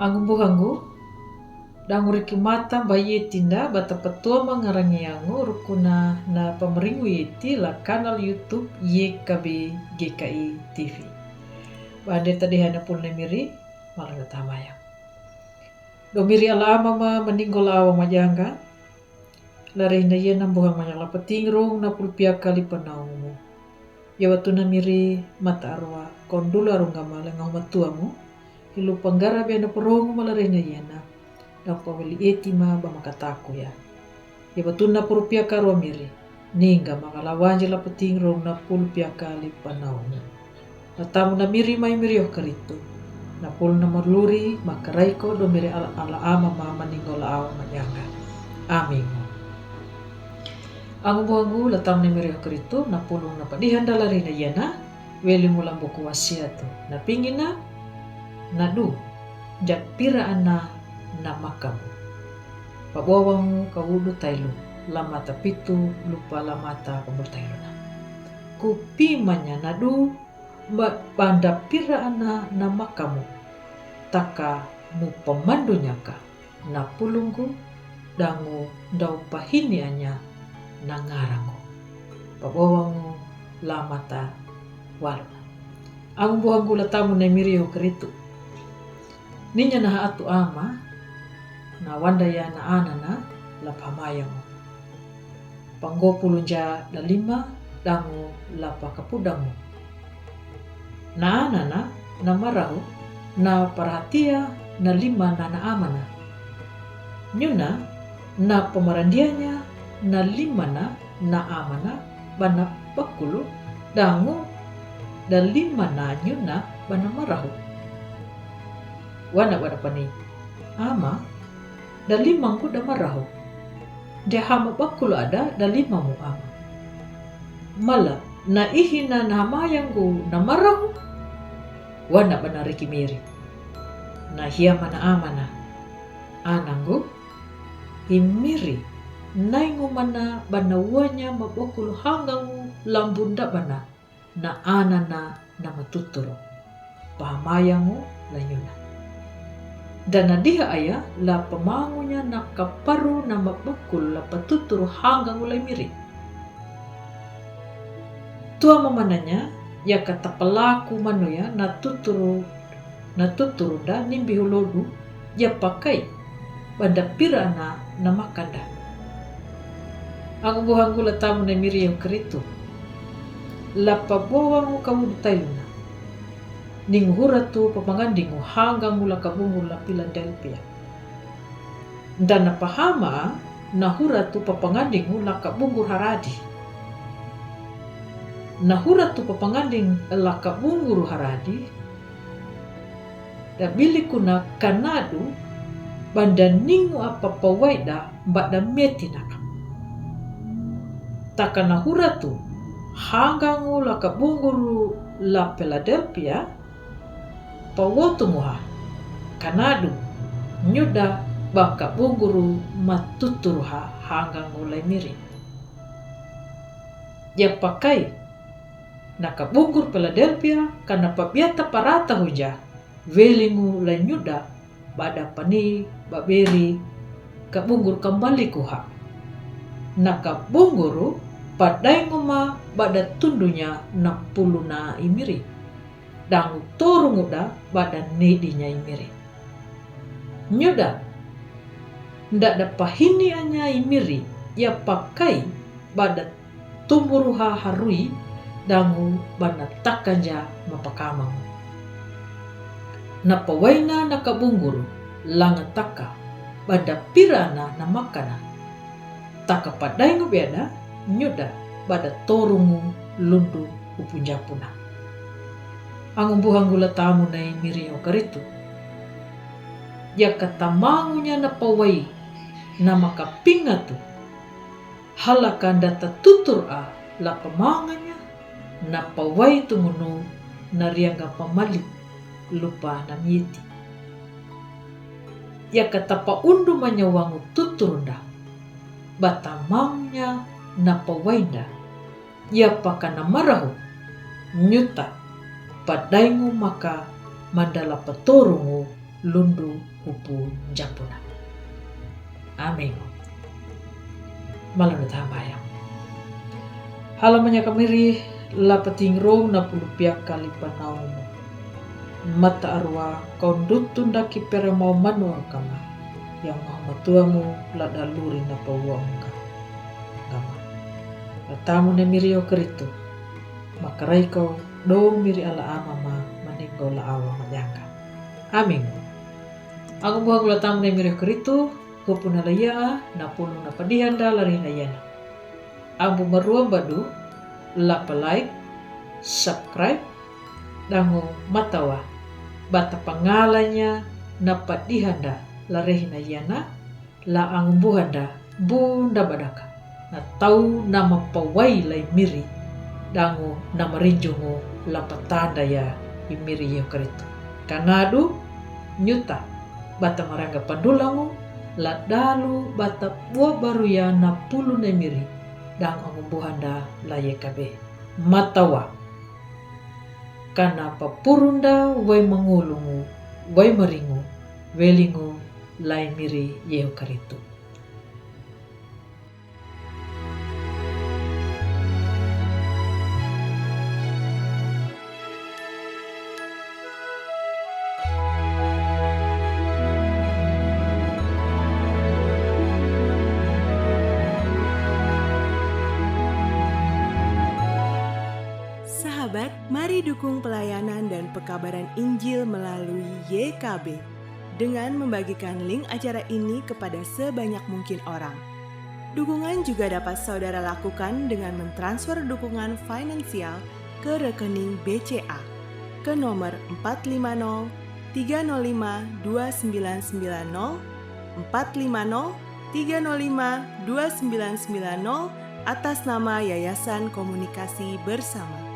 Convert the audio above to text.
Anggu danguri kimata bayi tinda bata petua mengarangi yangu rukuna na pemeringu yeti la kanal YouTube YKB GKI TV. Bande tadi hana pulne miri malang tamaya. Domiri ala ama meninggal awa majanga. Lari na yena buhang manyala petingrung na pulpia kali penaumu. Ya watu na miri mata arwa kondula arungama lengau matuamu. Hilu panggara biana perongu malari na yena. Dan pawili etima ba makataku ya. Ya batuna purupia karwa miri. Ninga makalawanje la petingrong na pulpia kali panaumu. Natamu na miri mai miriok karitu. Na pul na marluri makaraiko do miri ala ama mama ninggola awa majanga. Amin. Anggu latam na miriok karitu na pulung na padihan dalari na yena. Weli mulang buku wasiatu. Na pingina nadu japira ana na makamu. Pabawamu kawudu tailu. Lamata pitu lupa lamata kabur na. Kupimanya nadu banda pira ana na makamu. Taka mu pemandunya ka. Na pulungku dangu dau pahini anya na ngarangu. Pabawamu lamata waluna. Ang buangku latamu na miriho keritu. Ninya na atu ama na wandaya na anana lapamayamu. Panggopulunja dalima dangu lapa kapudamu. Na anana na marahu na perhatia na lima na amana. Nyuna na pemarandianya na lima na amana bana bakulu dangu dan lima na nyuna bana marahu. Wana pani ama dan limangku da marahu. Dia hama bakulu ada dan limamu ama. Mala na ihina na hamayangku na marahu. Wana bana rikimiri. Na hiya mana amana. Ananggu himiri naingu mana bana wanya mabokulu hangangu lambunda bana na anana na matuturo. Pahamayangu la nyuna. Dan nadiha aya la pemangunya na kaparu na mabukul la patuturu hanggang ulay miri. Tua mamananya ya kata pelaku manuya na tuturu da nimbi hulodu ya pakai banda pira na makanda. Ang buhangku la tamu na miri yang keritu. La pabawangu kamu ditailuna. Ning huratu papangandingu hanggang mula kabungur la Philadelphia. Dan napahama na huratu papangandingu la kabungur haradi. Na huratu papanganding la kabungur haradi. Da biliku na kanadu banda ningu apa pawaida mbada metinaka. Takana huratu hanggang mula kabungur la Philadelphia. Pawotunguha kanadu nyuda baka bunguru matuturuha hanggang mulai miri. Ya pakai nakabungur Philadelphia karena pabiata parata huja velingu la nyuda bada pani baberi kabungur kembali kuha. Nakabunguru padai nguma bada tundunya na puluna imiri. Dangu torunguda badan nedinya imiri. Nyuda ndak da pahini anya imiri ya pakai badat tumburuha harui dangu bana takanja mapakamamu. Napawaina nakabunguru langataka bada pirana na makana. Taka padai ngubeda nyuda bada torungu lundu upunjapuna. Ang buhanggula tamu na miri o karitu. Ya katamangunya na pawai na makapingatu. Halakan data tutur la pamanganya na pawai tungunu na riangga pamalik lupa na miyeti. Ya katapa undu manyawangu tuturunda. Batamangnya na pawainda. Ya pakana marahu nyuta. Padaingu maka mandala petorungu lundu hupu japuna. Amin. Malanut hambayang. Halamanya kamiri la patingrong na pulupiak kali panaumu. Mata arwa kaundutun daki pera mau manuang kama. Yang mahamatuamu la daluri na pawangka. Gama. Latamu na mirio keritu. Makarai kau do miri ala amama maninggo la awa manyangka. Amin. Aku buah gula tamu na mirio keritu. Hupuna laya na pulu na padihanda lari layana. Ambu maruang badu, lapa like, subscribe, dango matawa, bata pangalanya na padihanda lari layana, la ang buhanda bunda badaka, na tau nama pawai lai miri, dango nama rinjungu lapa tanda ya imiri ya karitu. Kanadu, nyuta, bata marangga pandulangu, la dalu bata buah baru ya na pulu na miri, dang ang buhanda laye kabe matawa kana papurunda way mangulungu way maringu welingu lay miri yeho karitu. Sahabat, mari dukung pelayanan dan pekabaran Injil melalui YKB dengan membagikan link acara ini kepada sebanyak mungkin orang. Dukungan juga dapat saudara lakukan dengan mentransfer dukungan finansial ke rekening BCA ke nomor 450 305 2990 450 305 2990 atas nama Yayasan Komunikasi Bersama.